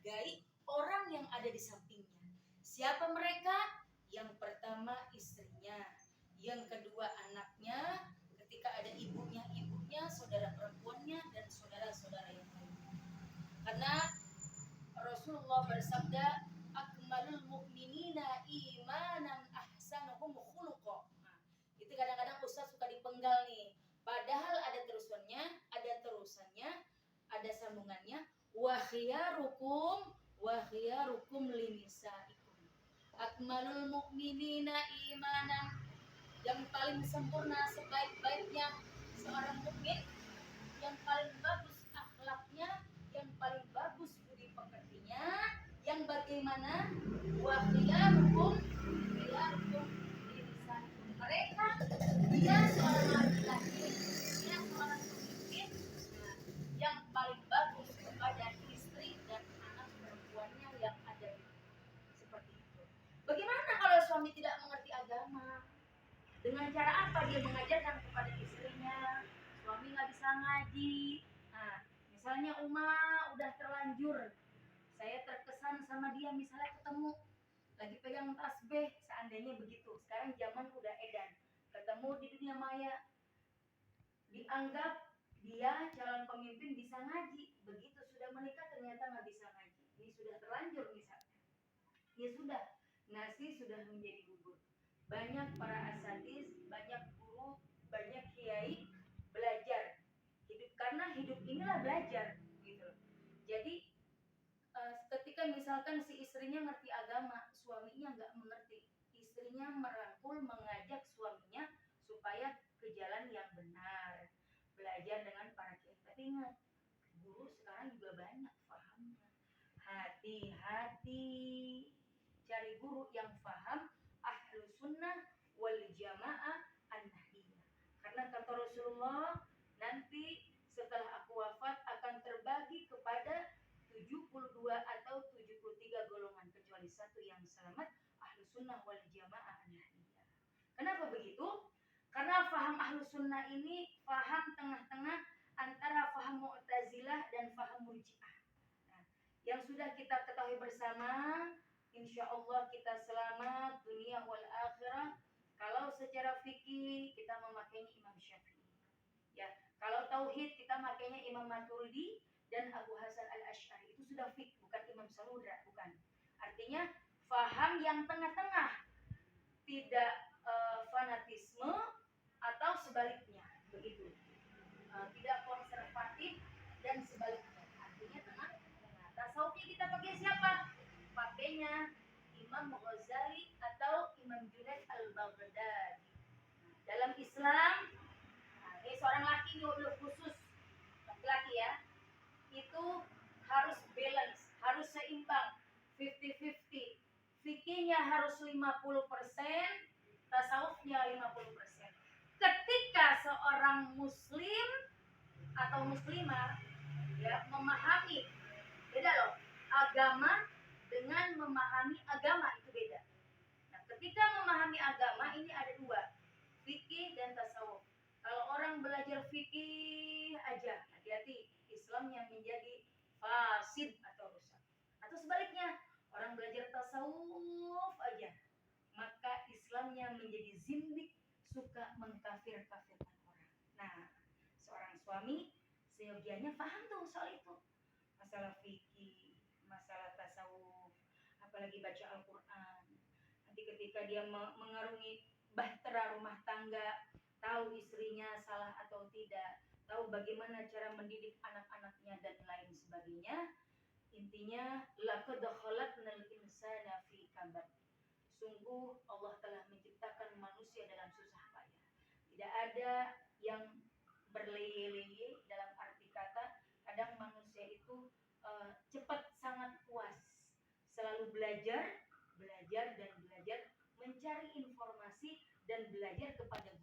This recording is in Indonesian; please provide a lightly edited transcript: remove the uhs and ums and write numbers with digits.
menghargai orang yang ada di sampingnya. Siapa mereka? Yang pertama istrinya, yang kedua anaknya, ketika ada ibunya, saudara perempuannya, dan saudara-saudara yang lain. Karena Rasulullah bersabda, akmalul mu'minina imanan ahsanuhum khuluqa. Nah, itu kadang-kadang Ustaz suka dipenggal nih. Padahal ada terusannya, ada sambungannya. Wa khiyarukum linisaikum. Akmalul mu'minina imanan, yang paling sempurna, sebaik-baiknya seorang mukmin, yang paling bagus akhlaknya, yang paling bagus budi pekertinya, yang bagaimana? Wa khiyarukum linisaikum. Mereka, dia seorang laki-laki, dia seorang pemimpin, yang paling bagus kepada istri dan anak perempuannya yang ada di seperti itu. Bagaimana kalau suami tidak mengerti agama? Dengan cara apa dia mengajarkan kepada istrinya? Suami nggak bisa ngaji. Nah, misalnya udah terlanjur, saya terkesan sama dia, misalnya ketemu lagi pegang tasbih, seandainya begitu. Sekarang zaman udah edan, ketemu di dunia maya, dianggap dia calon pemimpin bisa ngaji. Begitu sudah menikah ternyata nggak bisa ngaji. Ini sudah terlanjur misalnya. Ya sudah, nasi sudah menjadi bubur. Banyak para asatidz, banyak guru, banyak kiai belajar hidup, karena hidup inilah belajar gitu. Jadi ketika misalkan si istrinya ngerti agama, suaminya nggak mengerti, istrinya merangkul, mengajak suaminya supaya ke jalan yang benar, belajar dengan para kiai. Tapi ingat, guru sekarang juga banyak pahamnya. Hati-hati cari guru yang paham ahlus sunnah wal jamaah an-nahdiyah. Karena kata Rasulullah, nanti setelah aku wafat akan terbagi kepada 72 atau 73 golongan, kecuali satu yang selamat, ahlus sunnah wal jamaah an-nahdiyah. Kenapa begitu? Karena faham ahlus sunnah ini faham tengah-tengah antara faham Mu'tazilah dan faham Murji'ah. Nah, yang sudah kita ketahui bersama, insya Allah kita selamat dunia wal akhirah kalau secara fikih kita memakainya Imam Syafi'i. Ya, kalau tauhid kita makainya Imam Maturidi dan Abu Hasan al-Asy'ari. Itu sudah fikih, bukan Imam Samudra, bukan. Artinya faham yang tengah-tengah, tidak fanatisme atau sebaliknya, begitu. Tidak konservatif dan sebaliknya. Artinya tengah-tengah. Tasawufnya kita pakai siapa? Pakainya Imam Ghazali atau Imam Junaid al-Baghdadi. Dalam Islam, ini seorang laki ini khusus, laki-laki ya, itu harus balance, harus seimbang, 50-50. Fikihnya harus 50%, tasawufnya 50%. Ketika seorang muslim atau muslimah ya memahami, beda loh, agama dengan memahami agama itu beda. Nah, ketika memahami agama ini ada dua, fikih dan tasawuf. Kalau orang belajar fikih aja, hati-hati, Islamnya menjadi fasid atau rusak. Atau sebaliknya, orang belajar tasawuf aja, maka Islamnya menjadi zindik, suka mengkafir-kafirkan orang. Nah, seorang suami seyogianya paham tuh soal itu, masalah fikih, masalah tasawuf, apalagi baca Al-Quran. Nanti ketika dia mengarungi bahtera rumah tangga, tahu istrinya salah atau tidak, tahu bagaimana cara mendidik anak-anaknya dan lain sebagainya. Intinya, laqad khalaqnal insana fi kabad. Sungguh Allah telah menciptakan manusia dalam susah payah. Tidak ada yang berleye-leye, dalam arti kata kadang manusia itu cepat sangat puas, selalu belajar dan belajar, mencari informasi dan belajar kepada